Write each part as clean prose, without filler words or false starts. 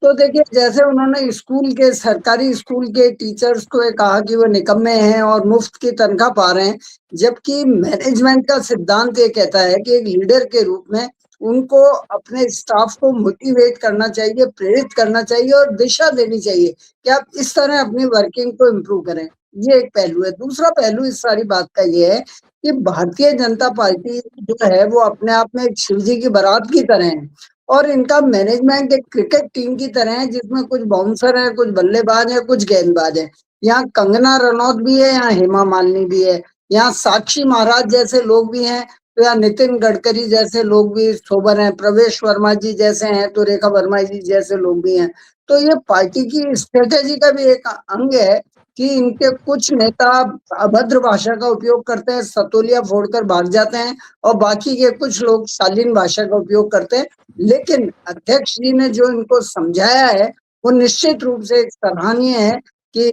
तो देखिए, जैसे उन्होंने स्कूल के सरकारी स्कूल के टीचर्स को ये कहा कि वो निकम्मे हैं और मुफ्त की तनख्वाह पा रहे हैं, जबकि मैनेजमेंट का सिद्धांत ये कहता है कि एक लीडर के रूप में उनको अपने स्टाफ को मोटिवेट करना चाहिए, प्रेरित करना चाहिए और दिशा देनी चाहिए कि आप इस तरह अपनी वर्किंग को इम्प्रूव करें। ये एक पहलू है। दूसरा पहलू इस सारी बात का ये है कि भारतीय जनता पार्टी जो है वो अपने आप में एक शिव जी की बारात की तरह है और इनका मैनेजमेंट एक क्रिकेट टीम की तरह है जिसमें कुछ बाउंसर है, कुछ बल्लेबाज है, कुछ गेंदबाज है। यहाँ कंगना रनौत भी है, यहाँ हेमा मालिनी भी है, यहाँ साक्षी महाराज जैसे लोग भी हैं, तो यहाँ नितिन गडकरी जैसे लोग भी सोबर हैं, प्रवेश वर्मा जी जैसे हैं, तो रेखा वर्मा जी जैसे लोग भी हैं। तो ये पार्टी की स्ट्रेटेजी का भी एक अंग है कि इनके कुछ नेता अभद्र भाषा का उपयोग करते हैं, सतोलिया फोड़कर भाग जाते हैं और बाकी के कुछ लोग शालीन भाषा का उपयोग करते हैं। लेकिन अध्यक्ष जी ने जो इनको समझाया है वो निश्चित रूप से एक सराहनीय है कि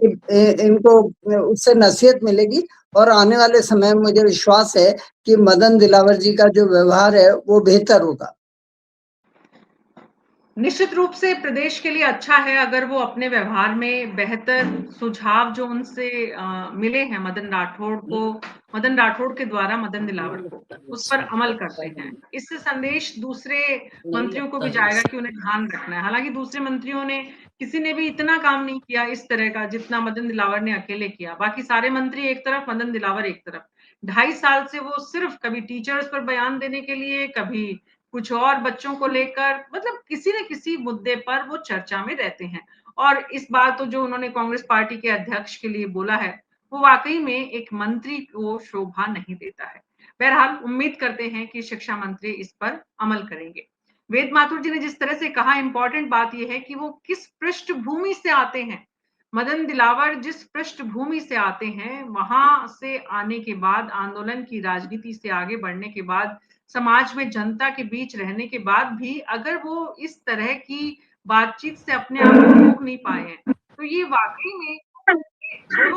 इनको उससे नसीहत मिलेगी और आने वाले समय में मुझे विश्वास है कि मदन दिलावर जी का जो व्यवहार है वो बेहतर होगा। निश्चित रूप से प्रदेश के लिए अच्छा है अगर वो अपने व्यवहार में बेहतर सुझाव जो उनसे मिले हैं मदन राठौड़ के द्वारा मदन दिलावर को, उस पर अमल करते हैं। इससे संदेश दूसरे मंत्रियों को भी जाएगा कि उन्हें ध्यान रखना है। हालांकि दूसरे मंत्रियों ने किसी ने भी इतना काम नहीं किया इस तरह का जितना मदन दिलावर ने अकेले किया। बाकी सारे मंत्री एक तरफ, मदन दिलावर एक तरफ। 2.5 साल से वो सिर्फ कभी टीचर्स पर बयान देने के लिए, कभी कुछ और बच्चों को लेकर, मतलब किसी न किसी मुद्दे पर वो चर्चा में रहते हैं। और इस बार तो जो उन्होंने कांग्रेस पार्टी के अध्यक्ष के लिए बोला है वो वाकई में एक मंत्री को शोभा नहीं देता है। बहरहाल उम्मीद करते हैं कि शिक्षा मंत्री इस पर अमल करेंगे। वेद माथुर जी ने जिस तरह से कहा, इंपॉर्टेंट बात यह है कि वो किस पृष्ठभूमि से आते हैं। मदन दिलावर जिस पृष्ठभूमि से आते हैं, वहां से आने के बाद, आंदोलन की राजनीति से आगे बढ़ने के बाद, समाज में जनता के बीच रहने के बाद भी अगर वो इस तरह की बातचीत से अपने आप को रोक नहीं पाए हैं, तो ये वाकई में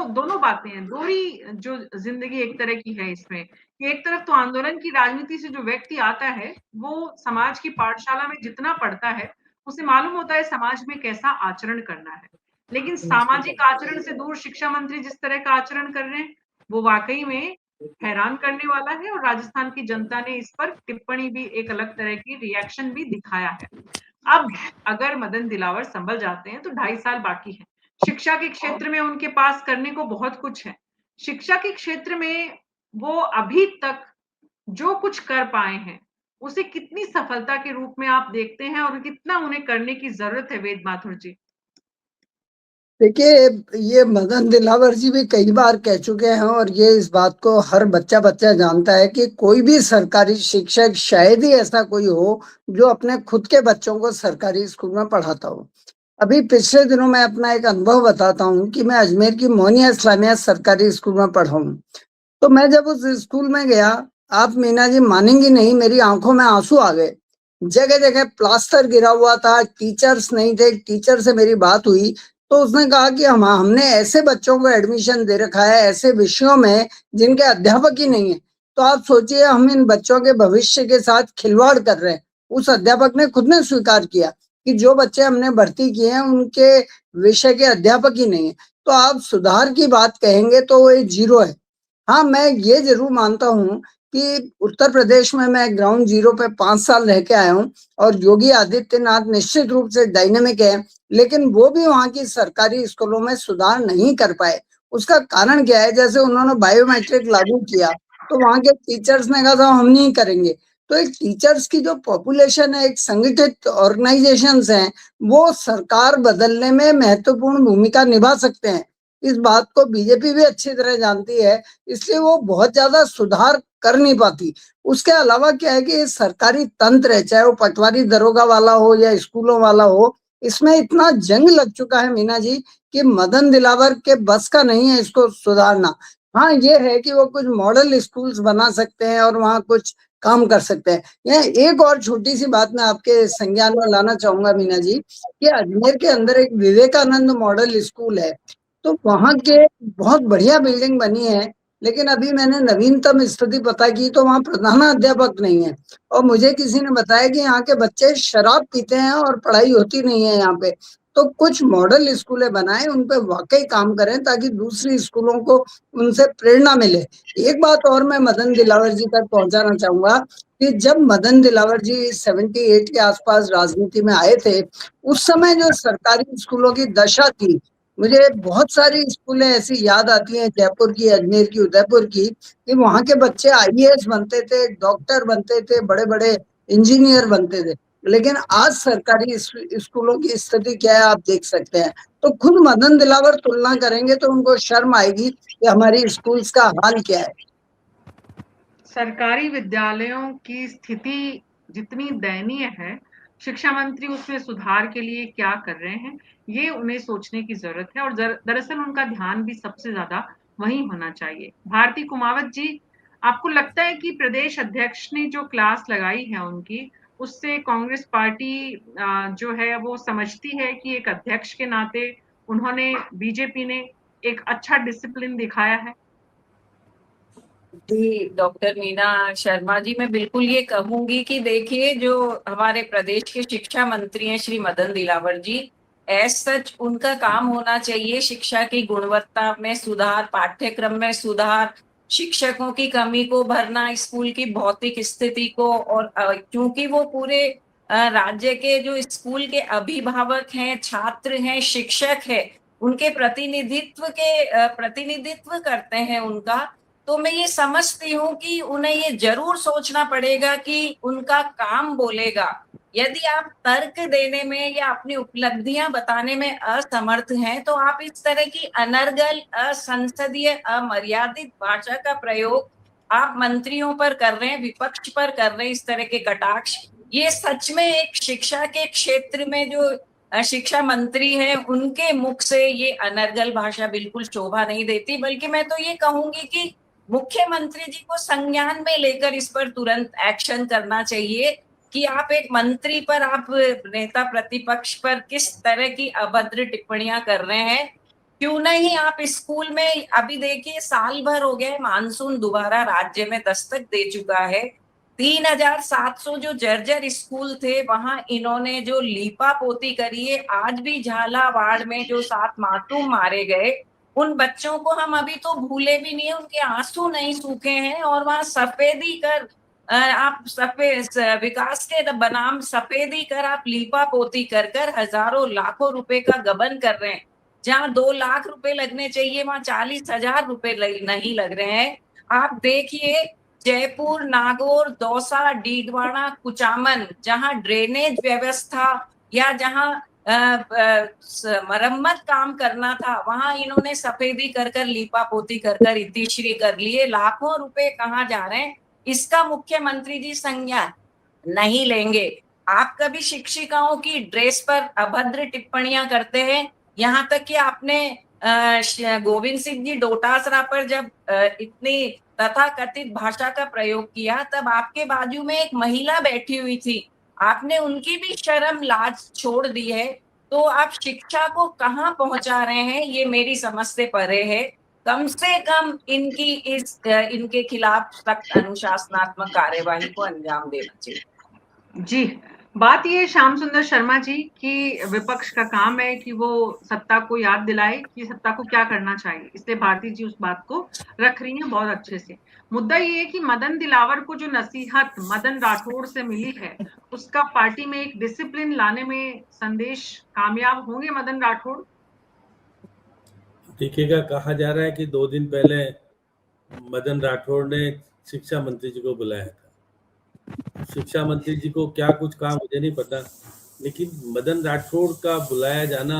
दोनों बातें हैं। दोहरी जो जिंदगी एक तरह की है इसमें कि एक तरफ तो आंदोलन की राजनीति से जो व्यक्ति आता है वो समाज की पाठशाला में जितना पढ़ता है उसे मालूम होता है समाज में कैसा आचरण करना है। लेकिन सामाजिक आचरण से दूर शिक्षा मंत्री जिस तरह का आचरण कर रहे हैं वो वाकई में हैरान करने वाला है। और राजस्थान की जनता ने इस पर टिप्पणी भी, एक अलग तरह की रिएक्शन भी दिखाया है। अब अगर मदन दिलावर संभल जाते हैं तो 2.5 साल बाकी है। शिक्षा के क्षेत्र में उनके पास करने को बहुत कुछ है। शिक्षा के क्षेत्र में वो अभी तक जो कुछ कर पाए हैं उसे कितनी सफलता के रूप में आप देखते हैं और कितना उन्हें करने की जरूरत है, वेद माथुर जी? देखिए, ये मदन दिलावर जी भी कई बार कह चुके हैं और ये इस बात को हर बच्चा बच्चा जानता है कि कोई भी सरकारी शिक्षक, शायद ही ऐसा कोई हो जो अपने खुद के बच्चों को सरकारी स्कूल में पढ़ाता हो। अभी पिछले दिनों मैं अपना एक अनुभव बताता हूँ कि मैं अजमेर की मोनिया इस्लामिया सरकारी स्कूल में पढ़ा हूँ। तो मैं जब उस स्कूल में गया, आप मीना जी मानेंगी नहीं, मेरी आंखों में आंसू आ गए। जगह जगह प्लास्टर गिरा हुआ था, टीचर्स नहीं थे। टीचर से मेरी बात हुई तो उसने कहा कि हमने ऐसे बच्चों को एडमिशन दे रखा है ऐसे विषयों में जिनके अध्यापक ही नहीं है। तो आप सोचिए, हम इन बच्चों के भविष्य के साथ खिलवाड़ कर रहे हैं। उस अध्यापक ने खुद ने स्वीकार किया कि जो बच्चे हमने भर्ती किए हैं उनके विषय के अध्यापक ही नहीं है। तो आप सुधार की बात कहेंगे तो वो जीरो है। हाँ, मैं ये जरूर मानता हूँ कि उत्तर प्रदेश में मैं ग्राउंड जीरो पे 5 साल रह के आया हूँ और योगी आदित्यनाथ निश्चित रूप से डायनेमिक है, लेकिन वो भी वहाँ की सरकारी स्कूलों में सुधार नहीं कर पाए। उसका कारण क्या है? जैसे उन्होंने बायोमेट्रिक लागू किया तो वहाँ के टीचर्स ने कहा था हम नहीं करेंगे। तो एक टीचर्स की जो पॉपुलेशन है, एक संगठित ऑर्गेनाइजेशंस हैं, वो सरकार बदलने में महत्वपूर्ण भूमिका निभा सकते हैं। इस बात को बीजेपी भी अच्छी तरह जानती है, इसलिए वो बहुत ज्यादा सुधार कर नहीं पाती। उसके अलावा क्या है कि ये सरकारी तंत्र है, चाहे वो पटवारी दरोगा वाला हो या स्कूलों वाला हो, इसमें इतना जंग लग चुका है मीना जी कि मदन दिलावर के बस का नहीं है इसको सुधारना। हाँ, ये है कि वो कुछ मॉडल स्कूल्स बना सकते हैं और वहाँ कुछ काम कर सकते हैं। ये एक और छोटी सी बात मैं आपके संज्ञान में लाना चाहूंगा मीना जी कि अजमेर के अंदर एक विवेकानंद मॉडल स्कूल है। तो वहाँ के बहुत बढ़िया बिल्डिंग बनी है लेकिन अभी मैंने नवीनतम स्थिति पता की तो वहाँ प्रधानाध्यापक नहीं है, और मुझे किसी ने बताया कि यहाँ के बच्चे शराब पीते हैं और पढ़ाई होती नहीं है यहाँ पे। तो कुछ मॉडल स्कूलें बनाएं, उन पे वाकई काम करें ताकि दूसरी स्कूलों को उनसे प्रेरणा मिले। एक बात और मैं मदन दिलावर जी तक पहुंचाना चाहूंगा कि जब मदन दिलावर जी 78 के आसपास राजनीति में आए थे, उस समय जो सरकारी स्कूलों की दशा थी, मुझे बहुत सारी स्कूलें ऐसी याद आती हैं, जयपुर की, अजमेर की, उदयपुर की, कि वहां के बच्चे आईएएस बनते थे, डॉक्टर बनते थे, बड़े बड़े इंजीनियर बनते थे। लेकिन आज सरकारी स्कूलों की स्थिति क्या है, आप देख सकते हैं। तो खुद मदन दिलावर तुलना करेंगे तो उनको शर्म आएगी कि हमारी स्कूल्स का हाल क्या है। सरकारी विद्यालयों की स्थिति जितनी दयनीय है, शिक्षा मंत्री उसमें सुधार के लिए क्या कर रहे हैं, ये उन्हें सोचने की ज़रूरत है और दरअसल उनका ध्यान भी सबसे ज़्यादा वहीं होना चाहिए। भारती कुमावत जी, आपको लगता है कि प्रदेश अध्यक्ष ने जो क्लास लगाई है उनकी, उससे कांग्रेस पार्टी जो है वो समझती है कि एक अध्यक्ष के नाते उन्होंने बीजेपी ने एक अच्छा डिसिप्लिन दिखाया है? जी, डॉक्टर मीना शर्मा जी, मैं बिल्कुल ये कहूंगी कि देखिए, जो हमारे प्रदेश के शिक्षा मंत्री हैं श्री मदन दिलावर जी, एज सच उनका काम होना चाहिए शिक्षा की गुणवत्ता में सुधार, पाठ्यक्रम में सुधार, शिक्षकों की कमी को भरना, स्कूल की भौतिक स्थिति को, और क्योंकि वो पूरे राज्य के जो स्कूल के अभिभावक हैं, छात्र हैं, शिक्षक हैं, उनके प्रतिनिधित्व करते हैं उनका। तो मैं ये समझती हूँ कि उन्हें ये जरूर सोचना पड़ेगा कि उनका काम बोलेगा। यदि आप तर्क देने में या अपनी उपलब्धियां बताने में असमर्थ हैं, तो आप इस तरह की अनर्गल, असंसदीय, अमर्यादित भाषा का प्रयोग आप मंत्रियों पर कर रहे हैं, विपक्ष पर कर रहे हैं, इस तरह के कटाक्ष। ये सच में एक शिक्षा के क्षेत्र में जो शिक्षा मंत्री हैं, उनके मुख से ये अनर्गल भाषा बिल्कुल शोभा नहीं देती। बल्कि मैं तो ये कहूंगी कि मुख्यमंत्री जी को संज्ञान में लेकर इस पर तुरंत एक्शन करना चाहिए कि आप एक मंत्री पर, आप नेता प्रतिपक्ष पर किस तरह की अभद्र टिप्पणियां कर रहे हैं। क्यों नहीं आप स्कूल में, अभी देखिए साल भर हो गया, मानसून दोबारा राज्य में दस्तक दे चुका है। 3700 जो जर्जर स्कूल थे, वहां इन्होंने जो लीपा पोती करी है। आज भी झालावाड़ में जो 7 मासूम मारे गए, उन बच्चों को हम अभी तो भूले भी नहीं है, उनके आंसू नहीं सूखे हैं, और वहां सफेदी कर आप विकास के बनाम सफेदी कर आप लीपा पोती कर कर हजारों लाखों रुपए का गबन कर रहे हैं। जहां 2 लाख रुपए लगने चाहिए, वहां 40,000 रुपए नहीं लग रहे हैं। आप देखिए, जयपुर, नागौर, दौसा, डीडवाना, कुचामन, जहां ड्रेनेज व्यवस्था या जहां मरम्मत काम करना था, वहां इन्होंने सफेदी कर कर, लीपा पोती कर कर इतिश्री कर लिए। लाखों रुपए कहाँ जा रहे हैं, इसका मुख्यमंत्री जी संज्ञान नहीं लेंगे। आप कभी शिक्षिकाओं की ड्रेस पर अभद्र टिप्पणियां करते हैं। यहाँ तक कि आपने गोविंद सिंह जी डोटासरा पर जब इतनी तथाकथित भाषा का प्रयोग किया, तब आपके बाजू में एक महिला बैठी हुई थी, आपने उनकी भी शर्म लाज छोड़ दी है। तो आप शिक्षा को कहाँ पहुंचा रहे हैं, ये मेरी समझ से परे है। कम से कम इनके खिलाफ सख्त अनुशासनात्मक कार्यवाही को अंजाम देना चाहिए। जी, बात ये है श्याम सुंदर शर्मा जी कि विपक्ष का काम है कि वो सत्ता को याद दिलाए कि सत्ता को क्या करना चाहिए, इसलिए भारती जी उस बात को रख रही हैं बहुत अच्छे से। मुद्दा ये है कि मदन दिलावर को जो नसीहत मदन राठौड़ से मिली है, उसका पार्टी में एक डिसिप्लिन लाने में संदेश कामयाब होंगे मदन राठौड़? देखिएगा, कहा जा रहा है कि 2 दिन पहले मदन राठौड़ ने शिक्षा मंत्री जी को बुलाया था। शिक्षा मंत्री जी को क्या कुछ कहा मुझे नहीं पता, लेकिन मदन राठौड़ का बुलाया जाना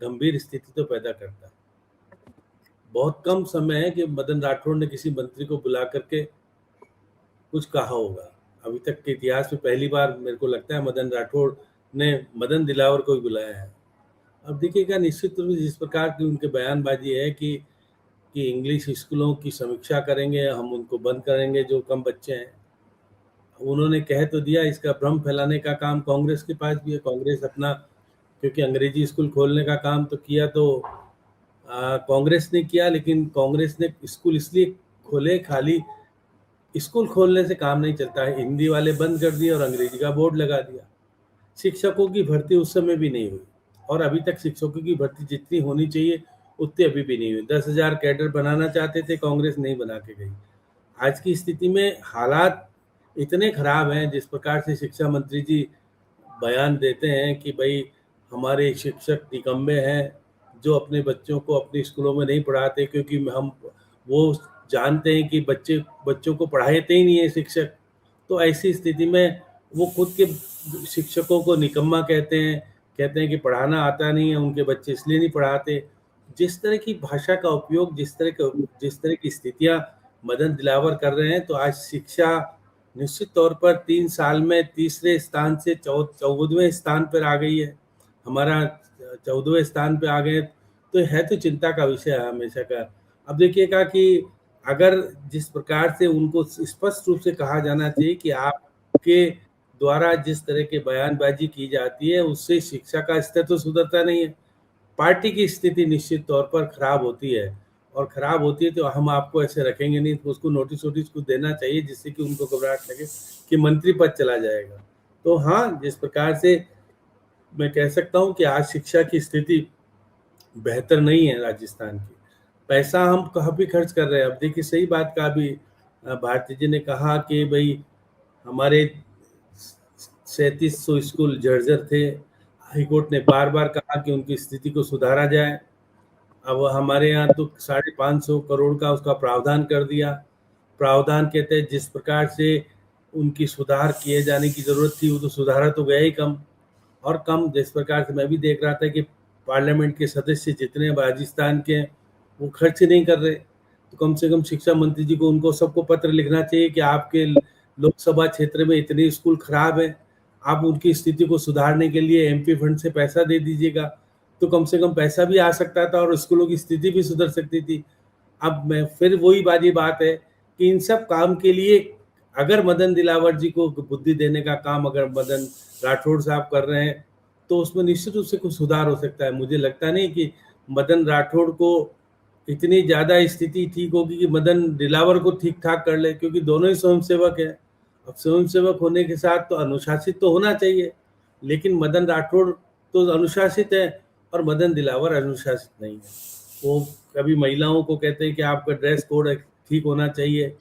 गंभीर स्थिति तो पैदा करता है। बहुत कम समय है कि मदन राठौड़ ने किसी मंत्री को बुला करके कुछ कहा होगा। अभी तक के इतिहास में पहली बार मेरे को लगता है मदन राठौड़ ने मदन दिलावर को ही बुलाया है। अब देखिएगा, निश्चित रूप से जिस प्रकार की उनके बयानबाजी है कि इंग्लिश स्कूलों की समीक्षा करेंगे, हम उनको बंद करेंगे जो कम बच्चे हैं। उन्होंने कह तो दिया, इसका भ्रम फैलाने का काम कांग्रेस के पास भी है। कांग्रेस अपना, क्योंकि अंग्रेजी स्कूल खोलने का काम तो किया तो कांग्रेस ने किया, लेकिन कांग्रेस ने स्कूल इसलिए खोले, खाली स्कूल खोलने से काम नहीं चलता है। हिंदी वाले बंद कर दिए और अंग्रेजी का बोर्ड लगा दिया। शिक्षकों की भर्ती उस समय भी नहीं हुई और अभी तक शिक्षकों की भर्ती जितनी होनी चाहिए उतनी अभी भी नहीं हुई। 10,000 कैडर बनाना चाहते थे, कांग्रेस नहीं बना के गई। आज की स्थिति में हालात इतने खराब हैं, जिस प्रकार से शिक्षा मंत्री जी बयान देते हैं कि भाई हमारे शिक्षक निकम्मे हैं जो अपने बच्चों को अपने स्कूलों में नहीं पढ़ाते, क्योंकि हम वो जानते हैं कि बच्चों को पढ़ाते ही नहीं है शिक्षक। तो ऐसी स्थिति में वो खुद के शिक्षकों को निकम्मा कहते हैं कि पढ़ाना आता नहीं है, उनके बच्चे इसलिए नहीं पढ़ाते। जिस तरह की भाषा का उपयोग, जिस तरह की स्थितियां मदन दिलावर कर रहे हैं, तो आज शिक्षा निश्चित तौर पर 3 साल में तीसरे स्थान से 14वें स्थान पर आ गई है। हमारा 14वें स्थान पे आ गए, तो है तो चिंता का विषय है हमेशा का। अब देखिएगा कि अगर जिस प्रकार से उनको स्पष्ट रूप से कहा जाना चाहिए कि आपके द्वारा जिस तरह के बयानबाजी की जाती है उससे शिक्षा का स्तर तो सुधरता नहीं है, पार्टी की स्थिति निश्चित तौर पर खराब होती है। और खराब होती है तो हम आपको ऐसे रखेंगे नहीं, तो उसको नोटिस कुछ देना चाहिए जिससे कि उनको घबराहट लगे कि मंत्री पद चला जाएगा। तो हाँ, जिस प्रकार से मैं कह सकता हूँ कि आज शिक्षा की स्थिति बेहतर नहीं है राजस्थान की। पैसा हम काफ़ी खर्च कर रहे हैं। अब देखिए, सही बात का भी भारती जी ने कहा कि भाई हमारे 3700 स्कूल जर्जर थे। हाईकोर्ट ने बार बार कहा कि उनकी स्थिति को सुधारा जाए। अब हमारे यहाँ तो 550 करोड़ का उसका प्रावधान कर दिया। प्रावधान के तहत जिस प्रकार से उनकी सुधार किए जाने की ज़रूरत थी वो तो सुधारा तो गया ही कम और कम। जिस प्रकार से मैं भी देख रहा था कि पार्लियामेंट के सदस्य जितने राजस्थान के वो खर्च नहीं कर रहे, तो कम से कम शिक्षा मंत्री जी को उनको सबको पत्र लिखना चाहिए कि आपके लोकसभा क्षेत्र में इतने स्कूल खराब हैं, आप उनकी स्थिति को सुधारने के लिए एमपी फंड से पैसा दे दीजिएगा, तो कम से कम पैसा भी आ सकता था और स्कूलों की स्थिति भी सुधर सकती थी। अब मैं फिर वही वाली बात है कि इन सब काम के लिए अगर मदन दिलावर जी को बुद्धि देने का काम अगर मदन राठौड़ साहब कर रहे हैं तो उसमें निश्चित रूप से कुछ सुधार हो सकता है। मुझे लगता नहीं कि मदन राठौड़ को इतनी ज़्यादा स्थिति ठीक होगी कि मदन दिलावर को ठीक ठाक कर ले, क्योंकि दोनों ही स्वयंसेवक हैं। अब स्वयंसेवक होने के साथ तो अनुशासित तो होना चाहिए, लेकिन मदन राठौड़ तो अनुशासित है और मदन दिलावर अनुशासित नहीं है। वो कभी महिलाओं को कहते हैं कि आपका ड्रेस कोड ठीक होना चाहिए,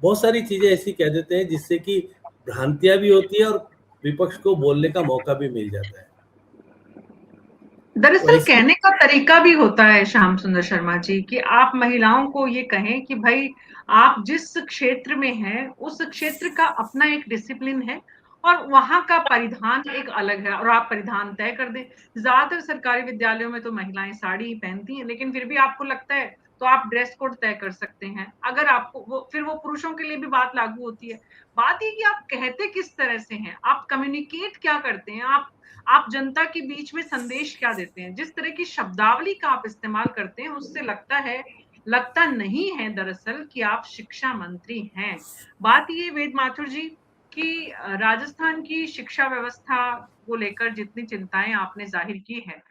बहुत सारी चीज़ें ऐसी कह देते हैं जिससे कि भ्रांतियां भी होती है और विपक्ष को बोलने का मौका भी मिल जाता है। दरअसल कहने का तरीका भी होता है श्याम सुंदर शर्मा जी कि आप महिलाओं को ये कहें कि भाई आप जिस क्षेत्र में हैं उस क्षेत्र का अपना एक डिसिप्लिन है और वहां का परिधान एक अलग है और आप परिधान तय कर दें। ज्यादातर सरकारी विद्यालयों में तो महिलाएं साड़ी ही पहनती हैं, लेकिन फिर भी आपको लगता है तो आप ड्रेस कोड तय कर सकते हैं। अगर आपको वो पुरुषों के लिए भी बात लागू होती है। बात ये कि आप कहते किस तरह से हैं, आप कम्युनिकेट क्या करते हैं, आप जनता के बीच में संदेश क्या देते हैं। जिस तरह की शब्दावली का आप इस्तेमाल करते हैं उससे लगता नहीं है दरअसल कि आप शिक्षा मंत्री हैं। बात ये वेद माथुर जी कि राजस्थान की शिक्षा व्यवस्था को लेकर जितनी चिंताएं आपने जाहिर की है,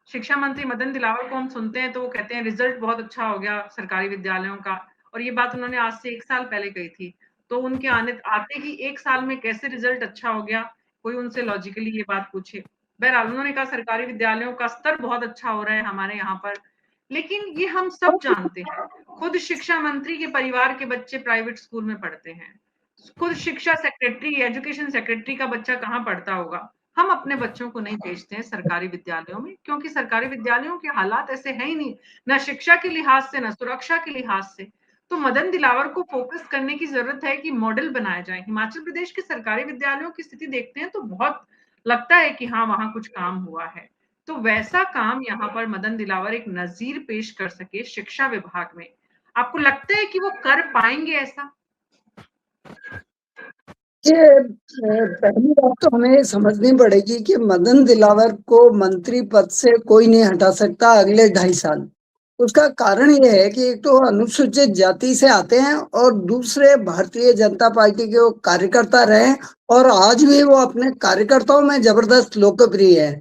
शिक्षा मंत्री मदन दिलावर को हम सुनते हैं तो वो कहते हैं रिजल्ट बहुत अच्छा हो गया सरकारी विद्यालयों का, और ये बात उन्होंने आज से 1 साल पहले कही थी। तो उनके आते ही 1 साल में कैसे रिजल्ट अच्छा हो गया, कोई उनसे लॉजिकली ये बात पूछे। बहरहाल उन्होंने कहा सरकारी विद्यालयों का स्तर बहुत अच्छा हो रहा है हमारे यहाँ पर, लेकिन ये हम सब जानते हैं। खुद शिक्षा मंत्री के परिवार के बच्चे प्राइवेट स्कूल में पढ़ते हैं, खुद शिक्षा सेक्रेटरी, एजुकेशन सेक्रेटरी का बच्चा कहाँ पढ़ता होगा। हम अपने बच्चों को नहीं भेजते हैं सरकारी विद्यालयों में, क्योंकि सरकारी विद्यालयों के हालात ऐसे हैं ही नहीं, ना शिक्षा के लिहाज से, ना सुरक्षा के लिहाज से। तो मदन दिलावर को फोकस करने की जरूरत है कि मॉडल बनाया जाए। हिमाचल प्रदेश के सरकारी विद्यालयों की स्थिति देखते हैं तो बहुत लगता है कि हाँ वहां कुछ काम हुआ है। तो वैसा काम यहाँ पर मदन दिलावर एक नजीर पेश कर सके शिक्षा विभाग में, आपको लगता है कि वो कर पाएंगे ऐसा? पहली बात तो हमें समझनी पड़ेगी कि मदन दिलावर को मंत्री पद से कोई नहीं हटा सकता अगले 2.5 साल। उसका कारण यह है कि एक तो अनुसूचित जाति से आते हैं और दूसरे भारतीय जनता पार्टी के वो कार्यकर्ता रहे और आज भी वो अपने कार्यकर्ताओं में जबरदस्त लोकप्रिय है।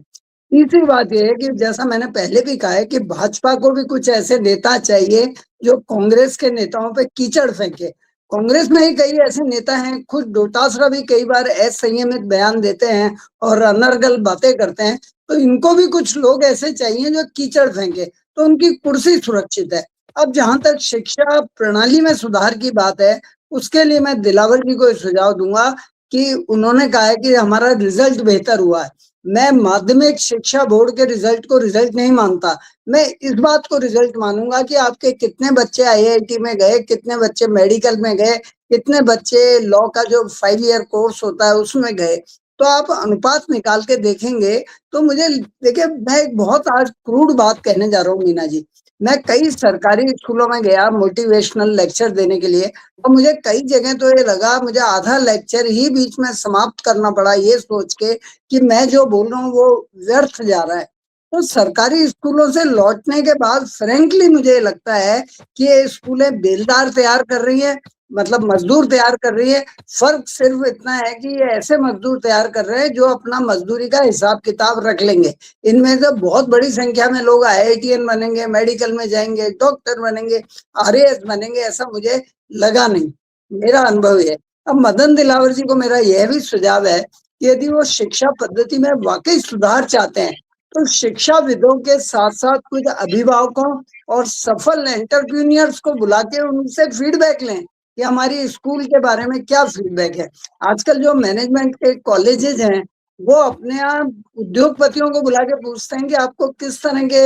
तीसरी बात यह है कि जैसा मैंने पहले भी कहा है कि भाजपा को भी कुछ ऐसे नेता चाहिए जो कांग्रेस के नेताओं पे कीचड़ फेंके। कांग्रेस में ही कई ऐसे नेता हैं, खुद डोटासरा भी कई बार असंयमित बयान देते हैं और अनर्गल बातें करते हैं, तो इनको भी कुछ लोग ऐसे चाहिए जो कीचड़ फेंके, तो उनकी कुर्सी सुरक्षित है। अब जहां तक शिक्षा प्रणाली में सुधार की बात है, उसके लिए मैं दिलावर जी को सुझाव दूंगा कि उन्होंने कहा है कि हमारा रिजल्ट बेहतर हुआ है। मैं माध्यमिक शिक्षा बोर्ड के रिजल्ट को रिजल्ट नहीं मानता, मैं इस बात को रिजल्ट मानूंगा कि आपके कितने बच्चे आईआईटी में गए, कितने बच्चे मेडिकल में गए, कितने बच्चे लॉ का जो 5 ईयर कोर्स होता है उसमें गए। तो आप अनुपात निकाल के देखेंगे तो मुझे, देखिए मैं एक बहुत आज क्रूड बात कहने जा रहा हूँ मीना जी। मैं कई सरकारी स्कूलों में गया मोटिवेशनल लेक्चर देने के लिए, और मुझे कई जगह तो ये लगा मुझे आधा लेक्चर ही बीच में समाप्त करना पड़ा ये सोच के कि मैं जो बोल रहा हूँ वो व्यर्थ जा रहा है। तो सरकारी स्कूलों से लौटने के बाद फ्रेंकली मुझे लगता है कि ये स्कूलें बेलदार तैयार कर रही है, मतलब मजदूर तैयार कर रही है। फर्क सिर्फ इतना है कि ये ऐसे मजदूर तैयार कर रहे हैं जो अपना मजदूरी का हिसाब किताब रख लेंगे। इनमें से बहुत बड़ी संख्या में लोग आईआईटीएन बनेंगे, मेडिकल में जाएंगे, डॉक्टर बनेंगे, आरएएस बनेंगे, ऐसा मुझे लगा नहीं, मेरा अनुभव है। अब मदन दिलावर जी को मेरा यह भी सुझाव है कि यदि वो शिक्षा पद्धति में वाकई सुधार चाहते हैं तो शिक्षाविदों के साथ साथ कुछ अभिभावकों और सफल एंटरप्रेन्योर्स को बुला के उनसे फीडबैक लें कि हमारी स्कूल के बारे में क्या फीडबैक है। आजकल जो मैनेजमेंट के कॉलेजेस हैं वो अपने यहाँ उद्योगपतियों को बुला के पूछते हैं कि आपको किस तरह के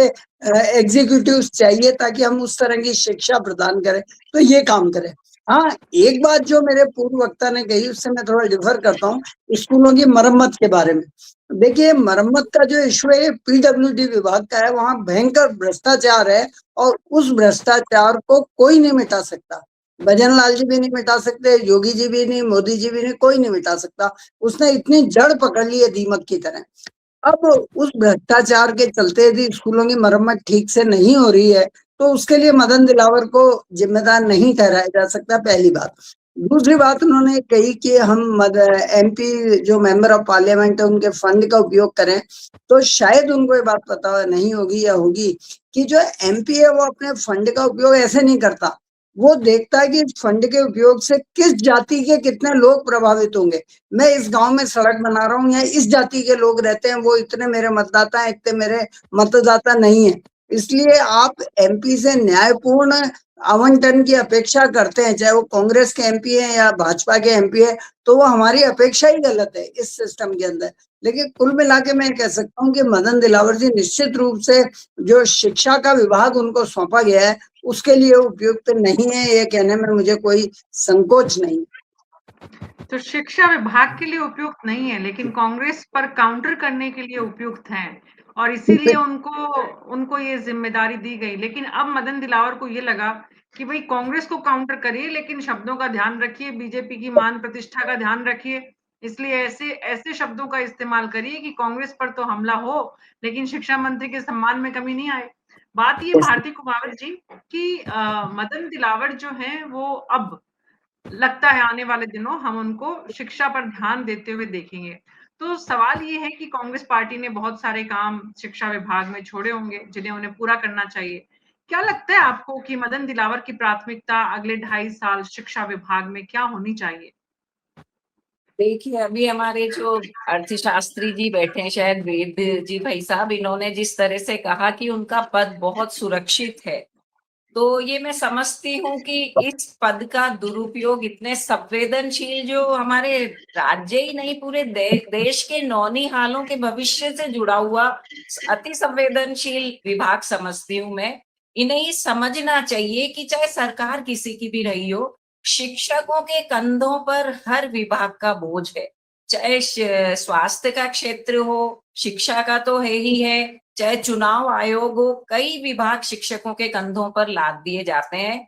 एग्जीक्यूटिव्स चाहिए ताकि हम उस तरह की शिक्षा प्रदान करें, तो ये काम करें। हाँ, एक बात जो मेरे पूर्व वक्ता ने कही उससे मैं थोड़ा डिफर करता हूँ, स्कूलों की मरम्मत के बारे में। देखिए मरम्मत का जो इशू है पीडब्ल्यूडी विभाग का है, वहां भयंकर भ्रष्टाचार है और उस भ्रष्टाचार को कोई नहीं मिटा सकता। भजन लाल जी भी नहीं मिटा सकते, योगी जी भी नहीं, मोदी जी भी नहीं, कोई नहीं मिटा सकता। उसने इतनी जड़ पकड़ ली है दीमक की तरह। अब उस भ्रष्टाचार के चलते यदि स्कूलों की मरम्मत ठीक से नहीं हो रही है तो उसके लिए मदन दिलावर को जिम्मेदार नहीं ठहराया जा सकता, पहली बात। दूसरी बात उन्होंने कही कि हम एमपी जो मेंबर ऑफ पार्लियामेंट है उनके फंड का उपयोग करें, तो शायद उनको ये बात पता नहीं होगी या होगी कि जो एमपी है वो अपने फंड का उपयोग ऐसे नहीं करता, वो देखता है कि इस फंड के उपयोग से किस जाति के कितने लोग प्रभावित होंगे। मैं इस गांव में सड़क बना रहा हूँ, यहाँ इस जाति के लोग रहते हैं, वो इतने मेरे मतदाता हैं, इतने मेरे मतदाता नहीं है। इसलिए आप एमपी से न्यायपूर्ण आवंटन की अपेक्षा करते हैं, चाहे वो कांग्रेस के एमपी है या भाजपा के एमपी है, तो वो हमारी अपेक्षा ही गलत है इस सिस्टम के अंदर। लेकिन कुल मिला के मैं कह सकता हूँ कि मदन दिलावर जी निश्चित रूप से जो शिक्षा का विभाग उनको सौंपा गया है उसके लिए उपयुक्त नहीं है, ये कहने में मुझे कोई संकोच नहीं। तो शिक्षा विभाग के लिए उपयुक्त नहीं है लेकिन कांग्रेस पर काउंटर करने के लिए उपयुक्त है और इसीलिए उनको ये जिम्मेदारी दी गई। लेकिन अब मदन दिलावर को ये लगा कि भाई कांग्रेस को काउंटर करिए लेकिन शब्दों का ध्यान रखिए, बीजेपी की मान प्रतिष्ठा का ध्यान रखिए, इसलिए ऐसे ऐसे शब्दों का इस्तेमाल करिए कि कांग्रेस पर तो हमला हो लेकिन शिक्षा मंत्री के सम्मान में कमी नहीं आए। बात ये भारती कुमावत जी कि मदन दिलावर जो है वो अब लगता है आने वाले दिनों हम उनको शिक्षा पर ध्यान देते हुए देखेंगे। तो सवाल ये है कि कांग्रेस पार्टी ने बहुत सारे काम शिक्षा विभाग में छोड़े होंगे जिन्हें उन्हें पूरा करना चाहिए। क्या लगता है आपको कि मदन दिलावर की प्राथमिकता अगले 2.5 साल शिक्षा विभाग में क्या होनी चाहिए? देखिए अभी हमारे जो अर्थशास्त्री जी बैठे हैं, शायद वेद जी भाई साहब, इन्होंने जिस तरह से कहा कि उनका पद बहुत सुरक्षित है, तो ये मैं समझती हूँ कि इस पद का दुरुपयोग इतने संवेदनशील, जो हमारे राज्य ही नहीं पूरे देश के नौनिहालों के भविष्य से जुड़ा हुआ अति संवेदनशील विभाग समझती हूँ मैं। इन्हें ये समझना चाहिए कि चाहे सरकार किसी की भी रही हो, शिक्षकों के कंधों पर हर विभाग का बोझ है। चाहे स्वास्थ्य का क्षेत्र हो, शिक्षा का तो है ही है, चाहे चुनाव आयोग हो, कई विभाग शिक्षकों के कंधों पर लाद दिए जाते हैं।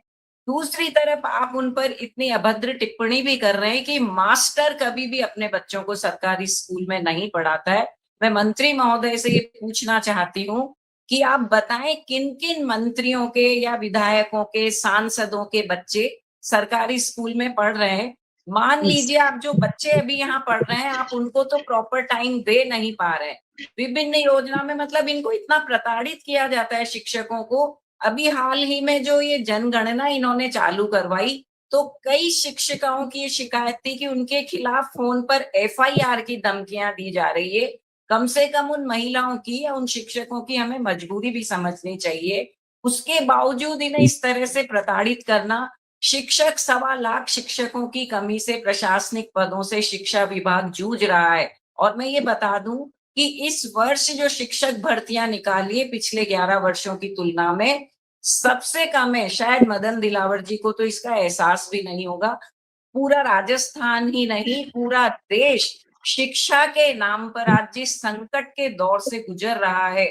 दूसरी तरफ आप उन पर इतनी अभद्र टिप्पणी भी कर रहे हैं कि मास्टर कभी भी अपने बच्चों को सरकारी स्कूल में नहीं पढ़ाता है। मैं मंत्री महोदय से ये पूछना चाहती हूँ कि आप बताएं किन किन मंत्रियों के या विधायकों के, सांसदों के बच्चे सरकारी स्कूल में पढ़ रहे हैं। मान लीजिए आप जो बच्चे अभी यहाँ पढ़ रहे हैं, आप उनको तो प्रॉपर टाइम दे नहीं पा रहे हैं। विभिन्न योजना में मतलब इनको इतना प्रताड़ित किया जाता है शिक्षकों को अभी हाल ही में जो ये जनगणना इन्होंने चालू करवाई, तो कई शिक्षिकाओं की ये शिकायत थी कि उनके खिलाफ फोन पर FIR की धमकियां दी जा रही है। कम से कम उन महिलाओं की या उन शिक्षकों की हमें मजबूरी भी समझनी चाहिए। उसके बावजूद इन्हें इस तरह से प्रताड़ित करना, शिक्षक 1.25 लाख शिक्षकों की कमी से प्रशासनिक पदों से शिक्षा विभाग जूझ रहा है। और मैं ये बता दूं कि इस वर्ष जो शिक्षक भर्तियां निकाली है पिछले 11 वर्षों की तुलना में सबसे कम है। शायद मदन दिलावर जी को तो इसका एहसास भी नहीं होगा। पूरा राजस्थान ही नहीं, पूरा देश शिक्षा के नाम पर आज जिस संकट के दौर से गुजर रहा है,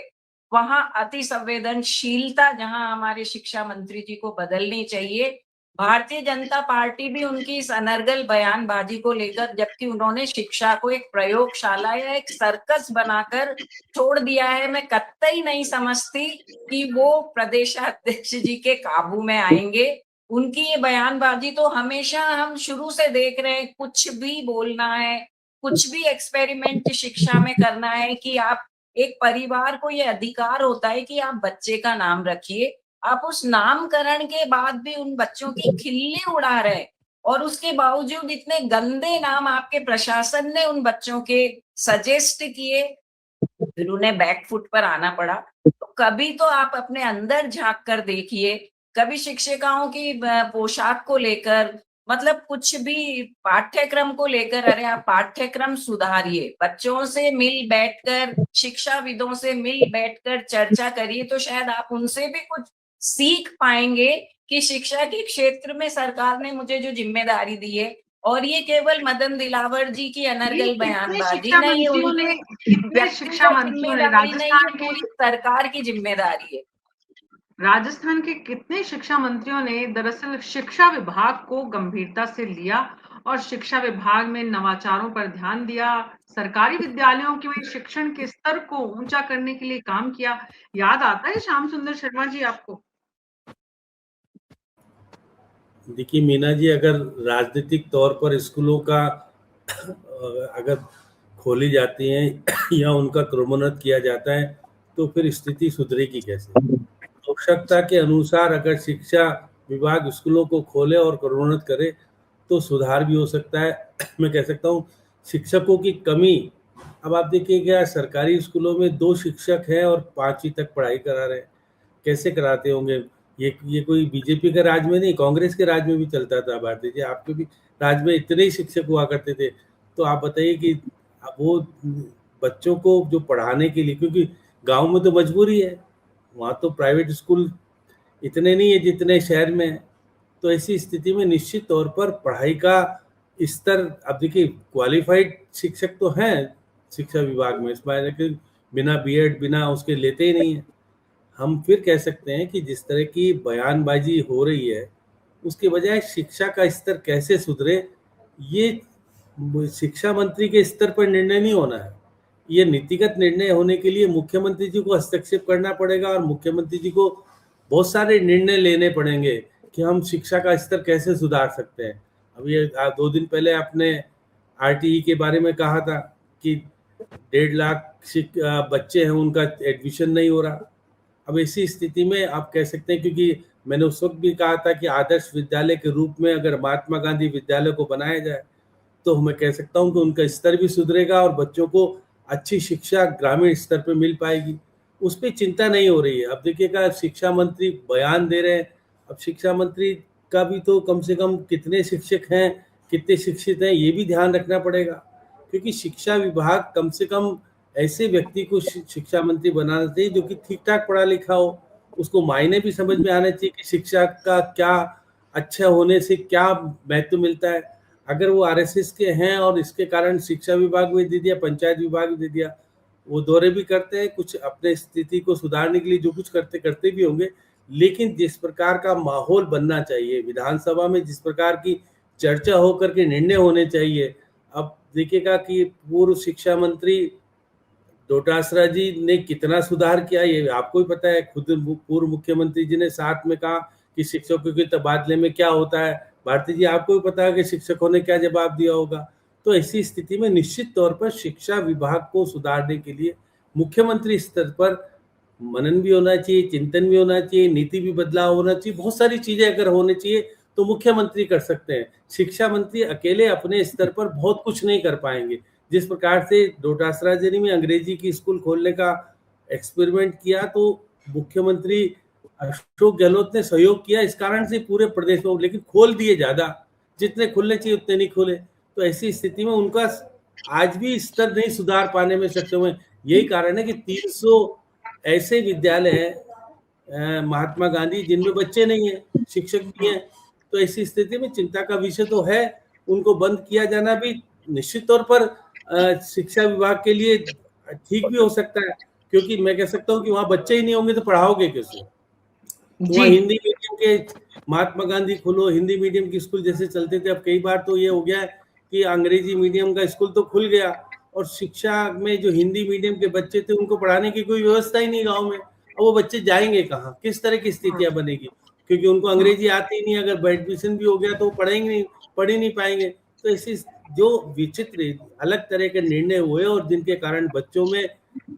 वहां अति संवेदनशीलता जहां हमारे शिक्षा मंत्री जी को बदलनी चाहिए। भारतीय जनता पार्टी भी उनकी इस अनर्गल बयानबाजी को लेकर, जबकि उन्होंने शिक्षा को एक प्रयोगशाला या एक सर्कस बनाकर छोड़ दिया है, मैं कतई नहीं समझती कि वो प्रदेशाध्यक्ष जी के काबू में आएंगे। उनकी ये बयानबाजी तो हमेशा हम शुरू से देख रहे हैं, कुछ भी बोलना है, कुछ भी एक्सपेरिमेंट शिक्षा में करना है कि आप एक परिवार को ये अधिकार होता है कि आप बच्चे का नाम रखिए, आप उस नामकरण के बाद भी उन बच्चों की खिल्ली उड़ा रहे हैं और उसके बावजूद इतने गंदे नाम आपके प्रशासन ने उन बच्चों के सजेस्ट किए, फिर उन्हें बैकफुट पर आना पड़ा। तो कभी तो आप अपने अंदर झांक कर देखिए, कभी शिक्षिकाओं की पोशाक को लेकर, मतलब कुछ भी पाठ्यक्रम को लेकर, अरे आप पाठ्यक्रम सुधारिए, बच्चों से मिल बैठकर, शिक्षाविदों से मिल बैठकर चर्चा करिए, तो शायद आप उनसे भी कुछ सीख पाएंगे कि शिक्षा के क्षेत्र में सरकार ने मुझे जो जिम्मेदारी दी है। और ये केवल मदन दिलावर जी की अनर्गल बयानबाजी नहीं, उनके कितने शिक्षा मंत्रियों ने जिम्मेदारी नहीं, ये राजस्थान पूरी सरकार की जिम्मेदारी है। राजस्थान के कितने शिक्षा मंत्रियों ने दरअसल शिक्षा विभाग को गंभीरता से लिया और शिक्षा विभाग में नवाचारों पर ध्यान दिया, सरकारी विद्यालयों के में शिक्षण के स्तर को ऊंचा करने के लिए काम किया। याद आता है श्याम सुंदर शर्मा जी आपको? देखिए मीना जी, अगर राजनीतिक तौर पर स्कूलों का अगर खोली जाती हैं या उनका क्रमोन्नत किया जाता है तो फिर स्थिति सुधरेगी कैसे? आवश्यकता के अनुसार अगर शिक्षा विभाग स्कूलों को खोले और क्रमोन्नत करे तो सुधार भी हो सकता है। मैं कह सकता हूँ शिक्षकों की कमी, अब आप देखिएगा सरकारी स्कूलों में 2 शिक्षक हैं और 5वीं तक पढ़ाई करा रहे हैं, कैसे कराते होंगे? ये कोई बीजेपी के राज में नहीं, कांग्रेस के राज में भी चलता था। भारतीय जी, आपके भी राज में इतने ही शिक्षक हुआ करते थे। तो आप बताइए कि वो बच्चों को जो पढ़ाने के लिए, क्योंकि गांव में तो मजबूरी है, वहाँ तो प्राइवेट स्कूल इतने नहीं है जितने शहर में है। तो ऐसी स्थिति में निश्चित तौर पर पढ़ाई का स्तर, अब देखिए क्वालिफाइड शिक्षक तो हैं शिक्षा विभाग में, इस मायने कि बिना बीएड बिना उसके लेते ही नहीं है। हम फिर कह सकते हैं कि जिस तरह की बयानबाजी हो रही है उसके बजाय शिक्षा का स्तर कैसे सुधरे, ये शिक्षा मंत्री के स्तर पर निर्णय नहीं होना है। ये नीतिगत निर्णय होने के लिए मुख्यमंत्री जी को हस्तक्षेप करना पड़ेगा और मुख्यमंत्री जी को बहुत सारे निर्णय लेने पड़ेंगे कि हम शिक्षा का स्तर कैसे सुधार सकते हैं। अब ये 2 दिन पहले आपने RTE के बारे में कहा था कि 1.5 लाख बच्चे हैं, उनका एडमिशन नहीं हो रहा। अब ऐसी स्थिति में आप कह सकते हैं, क्योंकि मैंने उस वक्त भी कहा था कि आदर्श विद्यालय के रूप में अगर महात्मा गांधी विद्यालय को बनाया जाए तो मैं कह सकता हूं कि उनका स्तर भी सुधरेगा और बच्चों को अच्छी शिक्षा ग्रामीण स्तर पर मिल पाएगी। उस पर चिंता नहीं हो रही है। अब देखिएगा शिक्षा मंत्री बयान दे रहे हैं, अब शिक्षा मंत्री का भी तो कम से कम कितने शिक्षक हैं, कितने शिक्षित हैं, ये भी ध्यान रखना पड़ेगा, क्योंकि शिक्षा विभाग कम से कम ऐसे व्यक्ति को शिक्षा मंत्री बनाना चाहिए जो कि ठीक ठाक पढ़ा लिखा हो, उसको मायने भी समझ में आने चाहिए कि शिक्षा का क्या अच्छा होने से क्या महत्व मिलता है। अगर वो RSS के हैं और इसके कारण शिक्षा विभाग भी दे दिया, पंचायत विभाग भी दे दिया, वो दौरे भी करते हैं, कुछ अपने स्थिति को सुधारने के लिए जो कुछ करते भी होंगे, लेकिन जिस प्रकार का माहौल बनना चाहिए विधानसभा में, जिस प्रकार की चर्चा होकर के निर्णय होने चाहिए। अब देखिएगा कि पूर्व शिक्षा मंत्री डोटासरा जी ने कितना सुधार किया ये आपको ही पता है। खुद पूर्व मुख्यमंत्री जी ने साथ में कहा कि शिक्षकों के तबादले में क्या होता है। भारती जी, आपको भी पता है कि शिक्षकों ने क्या जवाब दिया होगा। तो ऐसी स्थिति में निश्चित तौर पर शिक्षा विभाग को सुधारने के लिए मुख्यमंत्री स्तर पर मनन भी होना चाहिए, चिंतन भी होना चाहिए, नीति भी बदलाव होना चाहिए, बहुत सारी चीजें अगर होनी चाहिए तो मुख्यमंत्री कर सकते हैं। शिक्षा मंत्री अकेले अपने स्तर पर बहुत कुछ नहीं कर पाएंगे। जिस प्रकार से डोटासराजनी में अंग्रेजी की स्कूल खोलने का एक्सपेरिमेंट किया, तो मुख्यमंत्री अशोक गहलोत ने सहयोग किया इस कारण से पूरे प्रदेश में, लेकिन खोल दिए ज्यादा, जितने खुलने चाहिए उतने नहीं खोले। तो ऐसी स्थिति में उनका आज भी स्तर नहीं सुधार पाने में सक्षम है। यही कारण है कि 300 ऐसे विद्यालय हैं महात्मा गांधी जिनमें बच्चे नहीं है, शिक्षक भी हैं। तो ऐसी स्थिति में चिंता का विषय तो है। उनको बंद किया जाना भी निश्चित तौर पर शिक्षा विभाग के लिए ठीक भी हो सकता है, क्योंकि मैं कह सकता हूँ कि वहाँ बच्चे ही नहीं होंगे तो पढ़ाओगे कैसे? वहाँ हिंदी मीडियम के महात्मा गांधी खोलो, हिंदी मीडियम के स्कूल जैसे चलते थे, अब कई बार तो ये हो गया है कि अंग्रेजी मीडियम का स्कूल तो खुल गया और शिक्षा में जो हिंदी मीडियम के बच्चे थे उनको पढ़ाने की कोई व्यवस्था ही नहीं गांव में। अब वो बच्चे जाएंगे कहाँ? किस तरह की स्थितियां बनेगी? क्योंकि उनको अंग्रेजी आती ही नहीं। अगर एडमिशन भी हो गया तो वो पढ़ेंगे नहीं, पढ़ ही नहीं पाएंगे। तो ऐसी जो विचित्र अलग तरह के निर्णय हुए और जिनके कारण बच्चों में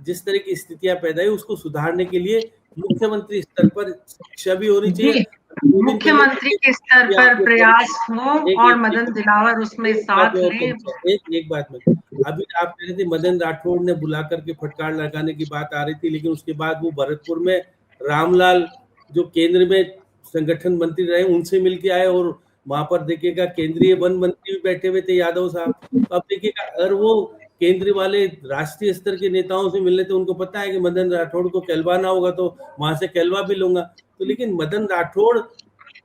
जिस तरह की स्थितियां पैदा हुई, उसको सुधारने के लिए मुख्यमंत्री स्तर पर शिक्षा भी होनी चाहिए। मुख्यमंत्री के स्तर पर प्रयास हो और मदन दिलावर उसमें साथ लें। एक बात में, अभी आप कह रहे थे मदन राठौड़ ने बुला करके फटकार लगाने की बात आ रही थी, लेकिन उसके बाद वो भरतपुर में रामलाल जो केंद्र में संगठन मंत्री रहे उनसे मिलके आए और वहां पर देखिएगा केंद्रीय वन मंत्री भी बैठे हुए थे, यादव साहब। तो अब देखिएगा अगर वो केंद्र वाले राष्ट्रीय स्तर के नेताओं से मिलने, तो उनको पता है कि मदन राठौड़ को कहलवाना होगा तो वहां से कहलवा भी लूंगा। तो लेकिन मदन राठौड़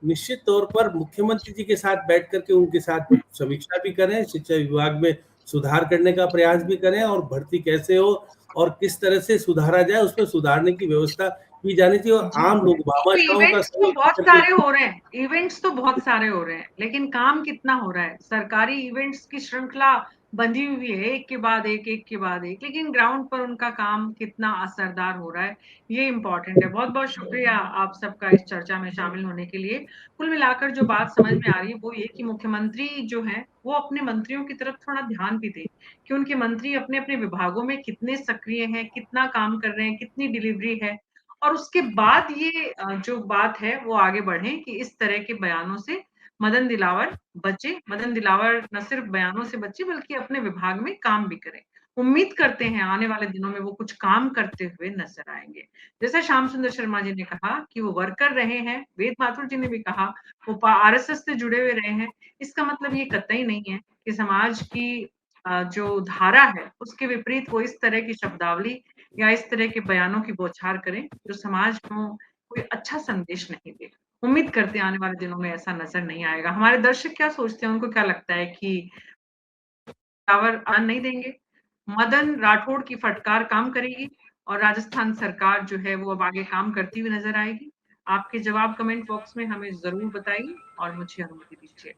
निश्चित तौर पर मुख्यमंत्री जी के साथ बैठ करके उनके साथ समीक्षा भी करें, शिक्षा विभाग में सुधार करने का प्रयास भी करें और भर्ती कैसे हो और किस तरह से सुधारा जाए, उसमें सुधारने की व्यवस्था की जानी चाहिए। और आम लोग इवेंट्स तो बहुत सारे हो रहे हैं, इवेंट्स तो बहुत सारे हो रहे हैं, लेकिन काम कितना हो रहा है? सरकारी इवेंट्स की श्रृंखला बंधी हुई है, एक के बाद एक, एक के बाद एक, लेकिन ग्राउंड पर उनका काम कितना असरदार हो रहा है, ये इम्पोर्टेंट है। बहुत बहुत शुक्रिया आप सबका इस चर्चा में शामिल होने के लिए। कुल मिलाकर जो बात समझ में आ रही है वो ये कि मुख्यमंत्री जो है वो अपने मंत्रियों की तरफ थोड़ा ध्यान भी दे कि उनके मंत्री अपने अपने विभागों में कितने सक्रिय हैं, कितना काम कर रहे हैं, कितनी डिलीवरी है, और उसके बाद ये जो बात है वो आगे बढ़े कि इस तरह के बयानों से मदन दिलावर बचे। मदन दिलावर न सिर्फ बयानों से बचे बल्कि अपने विभाग में काम भी करें। उम्मीद करते हैं आने वाले दिनों में वो कुछ काम करते हुए नजर आएंगे। जैसा श्याम सुंदर शर्मा जी ने कहा कि वो वर्कर रहे हैं, वेद माथुर जी ने भी कहा वो आरएसएस से जुड़े हुए रहे हैं। इसका मतलब ये कतई नहीं है कि समाज की जो धारा है उसके विपरीत वो इस तरह की शब्दावली या इस तरह के बयानों की बौछार करें जो समाज को कोई अच्छा संदेश नहीं दे। उम्मीद करते हैं आने वाले दिनों में ऐसा नजर नहीं आएगा। हमारे दर्शक क्या सोचते हैं, उनको क्या लगता है कि टावर आन नहीं देंगे, मदन राठौड़ की फटकार काम करेगी और राजस्थान सरकार जो है वो अब आगे काम करती हुई नजर आएगी? आपके जवाब कमेंट बॉक्स में हमें जरूर बताइए और मुझे अनुमति दीजिए।